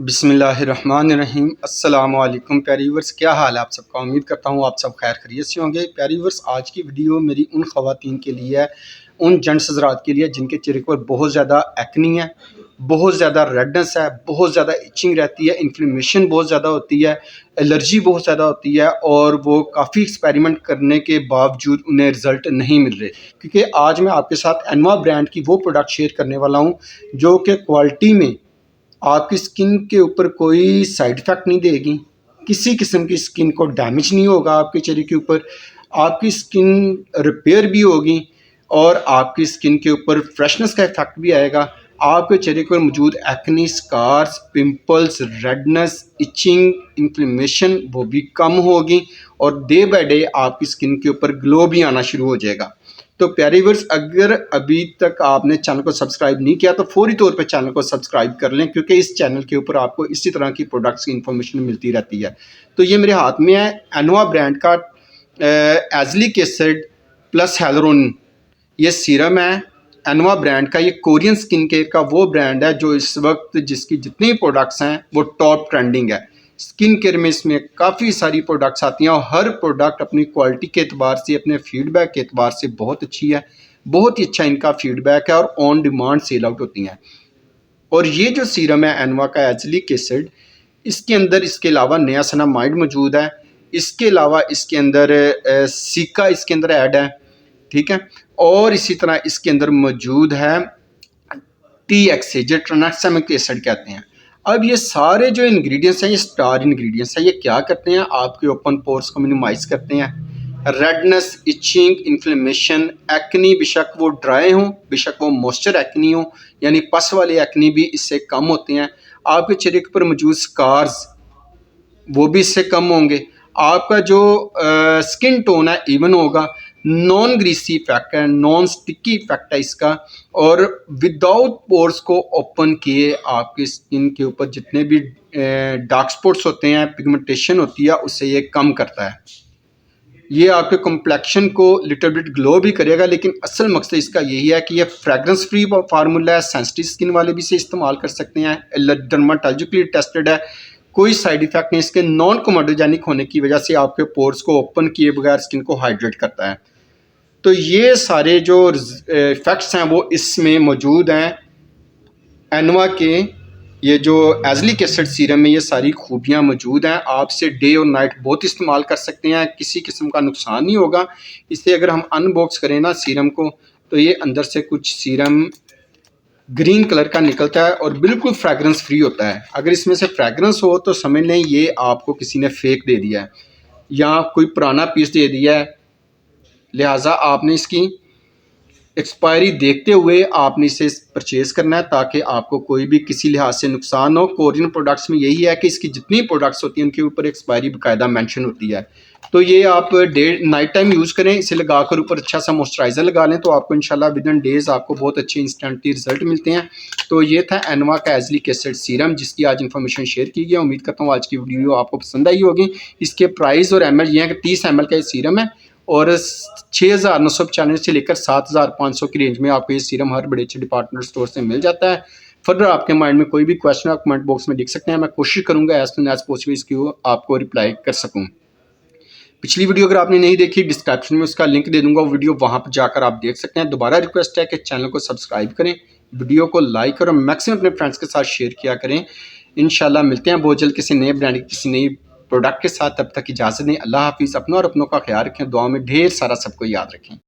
बिस्मिल्लाहिर्रहमानिर्रहीम। अस्सलाम वालेकुम प्यारे व्यूअर्स, क्या हाल है आप सबका। उम्मीद करता हूँ आप सब खैर खैरियत से होंगे। प्यारे व्यूअर्स, आज की वीडियो मेरी उन ख़वातीन के लिए है, उन जेंट्स हज़रात के लिए जिनके चेहरे पर बहुत ज़्यादा एक्नी है, बहुत ज़्यादा रेडनेस है, बहुत ज़्यादा इचिंग रहती है, इन्फ्लेमेशन बहुत ज़्यादा होती है, एलर्जी बहुत ज़्यादा होती है और वो काफ़ी एक्सपेरिमेंट करने के बावजूद उन्हें रिज़ल्ट नहीं मिल रहे। क्योंकि आज मैं आपके साथ एनवा ब्रांड की वो प्रोडक्ट शेयर करने वाला हूँ जो कि क्वालिटी में आपकी स्किन के ऊपर कोई साइड इफ़ेक्ट नहीं देगी, किसी किस्म की स्किन को डैमेज नहीं होगा, आपके चेहरे के ऊपर आपकी स्किन रिपेयर भी होगी और आपकी स्किन के ऊपर फ्रेशनेस का इफेक्ट भी आएगा। आपके चेहरे पर मौजूद acne, scars, pimples, redness, itching, inflammation वो भी कम होगी और डे बाय डे आपकी स्किन के ऊपर ग्लो भी आना शुरू हो जाएगा। तो प्यारे व्यूअर्स, अगर अभी तक आपने चैनल को सब्सक्राइब नहीं किया तो फौरी तौर पे चैनल को सब्सक्राइब कर लें, क्योंकि इस चैनल के ऊपर आपको इसी तरह की प्रोडक्ट्स की इन्फॉर्मेशन मिलती रहती है। तो ये मेरे हाथ में है एनवा ब्रांड का एज़लिक एसिड प्लस हैलुरोनिन ये सीरम है। एनवा ब्रांड का ये कोरियन स्किन केयर का वो ब्रांड है जो इस वक्त जिसकी जितनी प्रोडक्ट्स हैं वो टॉप ट्रेंडिंग है। स्किन केयर में इसमें काफ़ी सारी प्रोडक्ट्स आती हैं और हर प्रोडक्ट अपनी क्वालिटी के एतबार से, अपने फीडबैक के एतबार से बहुत अच्छी है, बहुत ही अच्छा इनका फीडबैक है और ऑन डिमांड सेल आउट होती हैं। और ये जो सीरम है एनवा का एज़लिक एसिड, इसके अंदर इसके अलावा नियासिनामाइड मौजूद है, इसके अलावा इसके अंदर सिका इसके अंदर ऐड है, ठीक है। और इसी तरह इसके अंदर मौजूद है TXA जो ट्रांसैमिक एसिड कहते हैं। अब ये सारे जो इंग्रेडिएंट्स हैं ये स्टार इंग्रेडिएंट्स हैं। ये क्या करते हैं, आपके ओपन पोर्स को मिनिमाइज करते हैं, रेडनेस, इचिंग, इन्फ्लेमेशन, एक्नी, बेशक वो ड्राई हो, बेशक वो मॉइस्चर एक्नी हो, यानी पस वाले एक्नी भी इससे कम होते हैं। आपके चेहरे के ऊपर मौजूद स्कार्स वो भी इससे कम होंगे। आपका जो स्किन टोन है इवन होगा, नॉन ग्रीसी इफेक्ट है, नॉन स्टिकी इफेक्ट है इसका, और विदाउट पोर्स को ओपन किए आपकी स्किन के ऊपर जितने भी डार्क स्पॉट्स होते हैं, पिगमेंटेशन होती है, उससे ये कम करता है। ये आपके कॉम्प्लेक्शन को लिटिल बिट ग्लो भी करेगा, लेकिन असल मकसद इसका यही है कि ये फ्रेगरेंस फ्री फार्मूला है, सेंसिटिव स्किन वाले भी इसे इस्तेमाल कर सकते हैं, डर्माटोलॉजिकली टेस्टेड है, कोई साइड इफेक्ट नहीं। इसके नॉन कोमोडोजेनिक होने की वजह से आपके पोर्स को ओपन किए बगैर स्किन को हाइड्रेट करता है। तो ये सारे जो इफेक्ट्स हैं वो इसमें मौजूद हैं एनवा के ये जो एज़लिक एसिड सीरम में, ये सारी खूबियाँ मौजूद हैं। आप इसे डे और नाइट बहुत इस्तेमाल कर सकते हैं, किसी किस्म का नुकसान नहीं होगा। इसे अगर हम अनबॉक्स करें ना सीरम को, तो ये अंदर से कुछ सीरम ग्रीन कलर का निकलता है और बिल्कुल फ्रेगरेंस फ्री होता है। अगर इसमें से फ्रेगरेंस हो तो समझ लें ये आपको किसी ने फेक दे दिया है या कोई पुराना पीस दे दिया है, लिहाजा आपने इसकी एक्सपायरी देखते हुए आपने इसे परचेज़ करना है ताकि आपको कोई भी किसी लिहाज से नुकसान हो। कोरियन प्रोडक्ट्स में यही है कि इसकी जितनी प्रोडक्ट्स होती हैं उनके ऊपर एक्सपायरी बाकायदा मेंशन होती है। तो ये आप डे नाइट टाइम यूज़ करें, इसे लगाकर ऊपर अच्छा सा मॉइस्चराइज़र लगा लें तो आपको इंशाल्लाह विदिन डेज़ आपको बहुत अच्छे इंस्टेंटली रिजल्ट मिलते हैं। तो ये था एनवा का एज़लिक एसिड सीरम जिसकी आज इन्फॉर्मेशन शेयर की गई। उम्मीद करता हूँ आज की वीडियो आपको पसंद आई होगी। इसके प्राइस और ML ये है कि 30 ML का ये सीरम है और 6,995 से लेकर 7,500 की रेंज में आपको ये सीरम हर बड़े अच्छे डिपार्टमेंट स्टोर से मिल जाता है। फर्दर आपके माइंड में कोई भी क्वेश्चन आप कमेंट बॉक्स में लिख सकते हैं, मैं कोशिश करूंगा एज सुन एज पॉसिबल इसकी आपको रिप्लाई कर सकूं। पिछली वीडियो अगर आपने नहीं देखी, डिस्क्रिप्शन में उसका लिंक दे दूंगा, वो वीडियो वहां पर जाकर आप देख सकते हैं। दोबारा रिक्वेस्ट है कि चैनल को सब्सक्राइब करें, वीडियो को लाइक करें और मैक्सिमम अपने फ्रेंड्स के साथ शेयर किया करें। इंशाल्लाह मिलते हैं बहुत जल्द किसी नए ब्रांड की किसी नई प्रोडक्ट के साथ। तब तक इजाज़त दें। अल्लाह हाफिज़। अपना और अपनों का ख्याल रखें, दुआ में ढेर सारा सबको याद रखें।